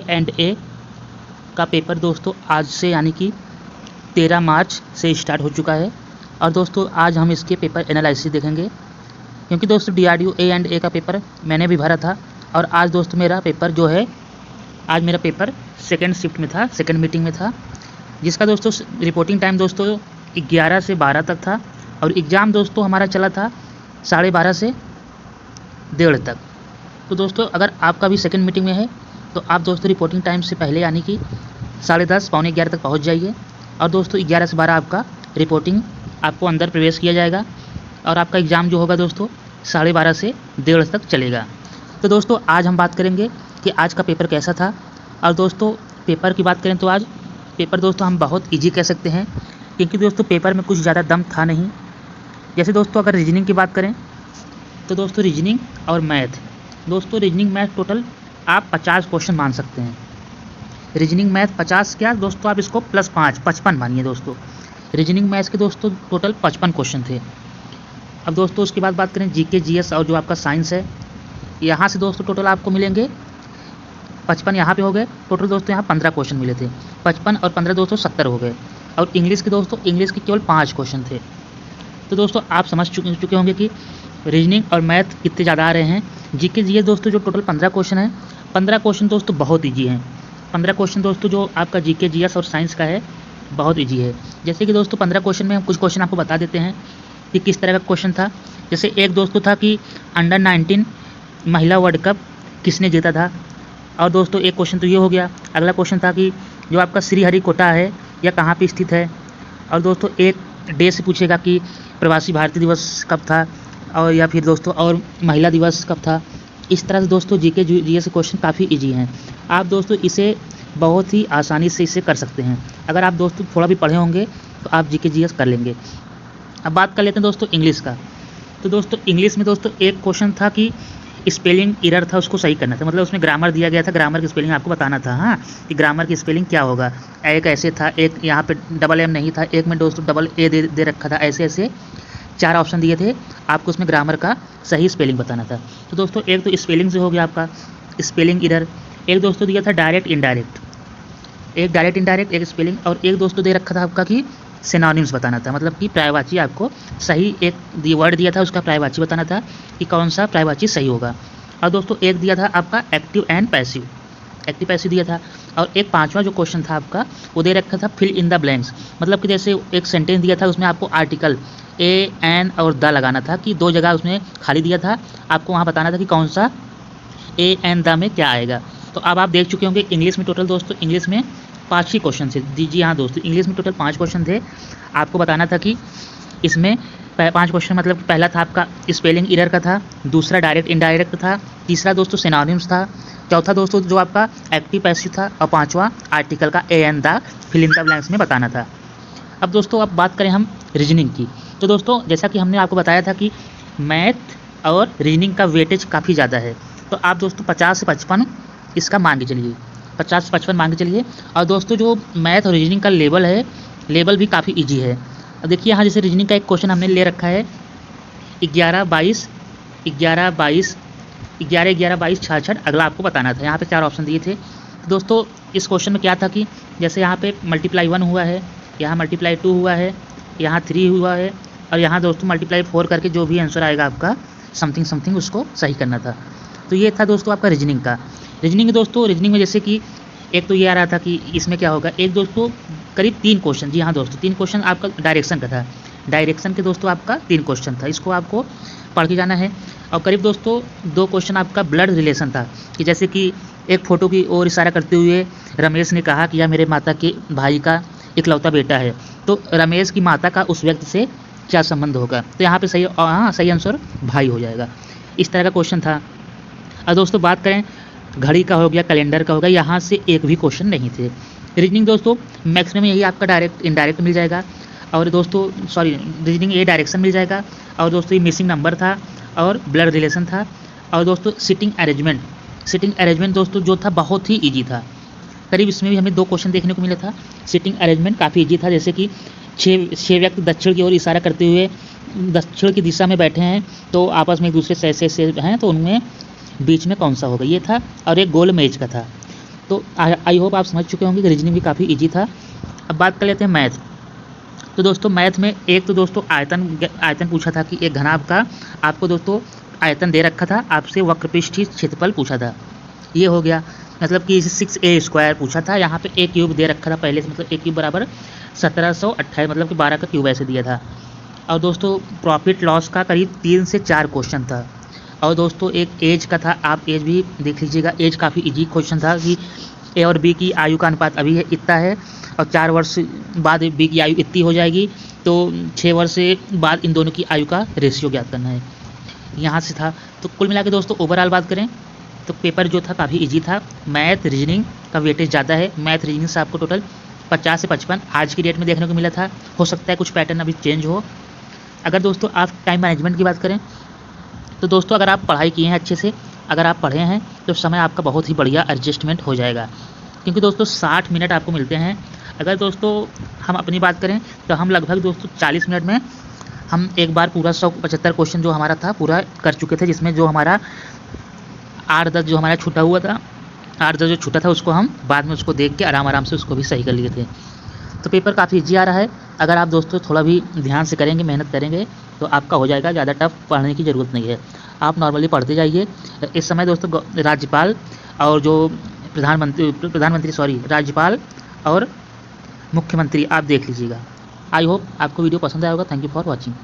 And ए का paper दोस्तों आज से यानी कि 13 मार्च से स्टार्ट हो चुका है। और दोस्तों आज हम इसके पेपर एनालिसिस देखेंगे, क्योंकि दोस्तों DRDO ए एंड ए का पेपर मैंने भी भरा था। और आज दोस्तों मेरा पेपर जो है, आज मेरा पेपर सेकेंड शिफ्ट में था, सेकेंड मीटिंग में था, जिसका दोस्तों रिपोर्टिंग टाइम दोस्तों 11 से 12 तक था। और एग्ज़ाम दोस्तों हमारा चला था 12:30 से 1:30 तक। तो दोस्तों अगर आपका भी सेकेंड मीटिंग में है तो आप दोस्तों रिपोर्टिंग टाइम से पहले यानी कि 10:30 पौने 11 तक पहुंच जाइए। और दोस्तों 11 से 12 आपका रिपोर्टिंग आपको अंदर प्रवेश किया जाएगा और आपका एग्ज़ाम जो होगा दोस्तों 12:30 से 1:30 तक चलेगा। तो दोस्तों आज हम बात करेंगे कि आज का पेपर कैसा था। और दोस्तों पेपर की बात करें तो आज पेपर दोस्तों हम बहुत ईजी कह सकते हैं, क्योंकि दोस्तों पेपर में कुछ ज़्यादा दम था नहीं। जैसे दोस्तों अगर रीजनिंग की बात करें तो दोस्तों रीजनिंग और मैथ, दोस्तों रीजनिंग मैथ टोटल आप 50 क्वेश्चन मान सकते हैं। रीजनिंग मैथ 50 क्या दोस्तों, आप इसको +5 55 मानिए दोस्तों। रीजनिंग मैथ्स के दोस्तों टोटल 55 क्वेश्चन थे। अब दोस्तों उसके बाद बात करें GK GS और जो आपका साइंस है, यहाँ से दोस्तों टोटल आपको मिलेंगे 55 यहाँ पे हो गए। टोटल दोस्तों यहाँ 15 क्वेश्चन मिले थे, 55 और 15 दोस्तों 70 हो गए। और इंग्लिश के दोस्तों इंग्लिश के केवल 5 क्वेश्चन थे। तो दोस्तों आप समझ चुके होंगे कि रीजनिंग और मैथ कितने ज़्यादा आ रहे हैं। GK GS दोस्तों जो टोटल 15 क्वेश्चन है, 15 क्वेश्चन दोस्तों बहुत ईजी हैं। 15 क्वेश्चन दोस्तों जो आपका GK GS और साइंस का है बहुत ईजी है। जैसे कि दोस्तों 15 क्वेश्चन में हम कुछ क्वेश्चन आपको बता देते हैं कि किस तरह का क्वेश्चन था। जैसे एक दोस्तों था कि अंडर-19 महिला वर्ल्ड कप किसने जीता था। और दोस्तों एक क्वेश्चन तो ये हो गया। अगला क्वेश्चन था कि जो आपका श्रीहरिकोटा है यह कहाँ पे स्थित है। और दोस्तों एक डे से पूछेगा कि प्रवासी भारतीय दिवस कब था, और या फिर दोस्तों और महिला दिवस कब था। इस तरह से दोस्तों GK GS के क्वेश्चन काफ़ी इजी हैं। आप दोस्तों इसे बहुत ही आसानी से इसे कर सकते हैं। अगर आप दोस्तों थोड़ा भी पढ़े होंगे तो आप GK GS कर लेंगे। अब बात कर लेते हैं दोस्तों इंग्लिश का। तो दोस्तों इंग्लिश में दोस्तों एक क्वेश्चन था कि स्पेलिंग एरर था, उसको सही करना था। मतलब उसमें ग्रामर दिया गया था, ग्रामर की स्पेलिंग आपको बताना था। हाँ, कि ग्रामर की स्पेलिंग क्या होगा। एक ऐसे था, एक यहाँ पे $M नहीं था, एक में दोस्तों AA दे रखा था। ऐसे ऐसे 4 ऑप्शन दिए थे, आपको उसमें ग्रामर का सही स्पेलिंग बताना था। तो दोस्तों एक तो स्पेलिंग से हो गया आपका स्पेलिंग एरर। एक दोस्तों दिया था डायरेक्ट इनडायरेक्ट, एक डायरेक्ट इनडायरेक्ट, एक स्पेलिंग। और एक दोस्तों दे रखा था आपका कि सिनोनिम्स बताना था, मतलब कि पर्यायवाची आपको सही एक वर्ड दिया था, उसका पर्यायवाची बताना था कि कौन सा पर्यायवाची सही होगा। और दोस्तों एक दिया था आपका active and passive, active passive दिया था। और एक 5वां जो क्वेश्चन था आपका वो दे रखा था फिल इन द ब्लैंक्स, मतलब कि जैसे एक सेंटेंस दिया था, उसमें आपको आर्टिकल ए एन और द लगाना था, कि 2 जगह उसमें खाली दिया था, आपको वहाँ बताना था कि कौन सा ए एन द में क्या आएगा। तो अब आप देख चुके होंगे इंग्लिश में टोटल दोस्तों इंग्लिश में 5 ही क्वेश्चन थे। जी हाँ दोस्तों, इंग्लिश में टोटल 5 क्वेश्चन थे। आपको बताना था कि इसमें 5 क्वेश्चन, मतलब पहला था आपका स्पेलिंग एरर का था, दूसरा डायरेक्ट इनडायरेक्ट था, तीसरा दोस्तों सिनोनिम्स था, चौथा दोस्तों जो आपका एक्टिव पैसिव था, और 5वां आर्टिकल का a an the fill in the blanks में बताना था। अब दोस्तों अब बात करें हम रीजनिंग की। तो दोस्तों जैसा कि हमने आपको बताया था कि मैथ और रीजनिंग का वेटेज काफ़ी ज़्यादा है, तो आप दोस्तों 50 से 55 इसका मान के चलिए, 50 से 55 मान के चलिए। और दोस्तों जो मैथ और रीजनिंग का लेवल है, लेवल भी काफ़ी ईजी है। अब देखिए यहाँ जैसे रीजनिंग का एक क्वेश्चन हमने ले रखा है 11-22 11-22 11-11-22 66। अगला आपको बताना था। यहाँ पे 4 ऑप्शन दिए थे। तो दोस्तों इस क्वेश्चन में क्या था कि जैसे यहाँ पे मल्टीप्लाई 1 हुआ है, यहाँ मल्टीप्लाई 2 हुआ है, यहाँ 3 हुआ है, और यहाँ दोस्तों मल्टीप्लाई 4 करके जो भी आंसर आएगा आपका समथिंग समथिंग उसको सही करना था। तो ये था दोस्तों आपका रीजनिंग का। रीजनिंग दोस्तों रीजनिंग में जैसे कि एक तो ये आ रहा था कि इसमें क्या होगा। एक दोस्तों करीब 3 क्वेश्चन, जी हाँ दोस्तों 3 क्वेश्चन आपका डायरेक्शन का था। डायरेक्शन के दोस्तों आपका 3 क्वेश्चन था, इसको आपको पढ़ के जाना है। और करीब दोस्तों 2 क्वेश्चन आपका ब्लड रिलेशन था, कि जैसे कि एक फ़ोटो की ओर इशारा करते हुए रमेश ने कहा कि यह मेरे माता के भाई का इकलौता बेटा है, तो रमेश की माता का उस व्यक्ति से क्या संबंध होगा। तो यहाँ पे सही, हाँ सही आंसर भाई हो जाएगा। इस तरह का क्वेश्चन था। और दोस्तों बात करें घड़ी का हो गया, कैलेंडर का हो गया, यहाँ से एक भी क्वेश्चन नहीं थे। रीजनिंग दोस्तों मैक्सिमम यही आपका डायरेक्ट इनडायरेक्ट मिल जाएगा। और दोस्तों रीजनिंग ये डायरेक्शन मिल जाएगा। और दोस्तों ये मिसिंग नंबर था, और ब्लड रिलेशन था। और दोस्तों सिटिंग अरेंजमेंट दोस्तों जो था बहुत ही ईजी था। करीब इसमें भी हमें 2 क्वेश्चन देखने को मिला था। सिटिंग अरेंजमेंट काफ़ी ईजी था, जैसे कि 6 व्यक्ति दक्षिण की ओर इशारा करते हुए दक्षिण की दिशा में बैठे हैं, तो आपस में एक दूसरे से ऐसे हैं, तो उनमें बीच में कौन सा होगा, ये था। और एक गोल मेज का था। तो आई होप आप समझ चुके होंगे कि रीजनिंग भी काफ़ी ईजी था। अब बात कर लेते हैं मैथ। तो दोस्तों मैथ में एक तो दोस्तों आयतन पूछा था कि एक घनाभ का आपको दोस्तों आयतन दे रखा था, आपसे वक्रपृष्ठीय क्षेत्रफल पूछा था, ये हो गया। मतलब कि 6a² पूछा था, यहाँ पे a³ दे रखा था पहले से, मतलब a³ बराबर 1728, मतलब कि 12 का क्यूब ऐसे दिया था। और दोस्तों प्रॉफिट लॉस का करीब 3 से 4 क्वेश्चन था। और दोस्तों एक एज का था, आप एज भी देख लीजिएगा, एज काफ़ी इजी क्वेश्चन था कि ए और बी की आयु का अनुपात अभी है इतना है और 4 वर्ष बाद बी की आयु इतनी हो जाएगी, तो 6 वर्ष बाद इन दोनों की आयु का रेशियो ज्ञात करना है, यहाँ से था। तो कुल मिला के दोस्तों ओवरऑल बात करें तो पेपर जो था काफ़ी इजी था। मैथ रीजनिंग का वेटेज ज़्यादा है, मैथ रीजनिंग से आपको टोटल 50 से 55 आज की डेट में देखने को मिला था। हो सकता है कुछ पैटर्न अभी चेंज हो। अगर दोस्तों आप टाइम मैनेजमेंट की बात करें तो दोस्तों अगर आप पढ़ाई किए हैं अच्छे से, अगर आप पढ़े हैं तो समय आपका बहुत ही बढ़िया एडजस्टमेंट हो जाएगा, क्योंकि दोस्तों 60 मिनट आपको मिलते हैं। अगर दोस्तों हम अपनी बात करें तो हम लगभग दोस्तों 40 मिनट में हम एक बार पूरा 175 क्वेश्चन जो हमारा था पूरा कर चुके थे, जिसमें जो हमारा 8-10 जो हमारा छूटा हुआ था, 8-10 जो छूटा था उसको हम बाद में उसको देख के आराम से उसको भी सही कर लिए थे। तो पेपर काफ़ी ईजी आ रहा है। अगर आप दोस्तों थोड़ा भी ध्यान से करेंगे, मेहनत करेंगे तो आपका हो जाएगा, ज़्यादा टफ पढ़ने की ज़रूरत नहीं है, आप नॉर्मली पढ़ते जाइए। इस समय दोस्तों राज्यपाल और जो राज्यपाल और मुख्यमंत्री आप देख लीजिएगा। आई होप आपको वीडियो पसंद आया होगा। Thank you for watching.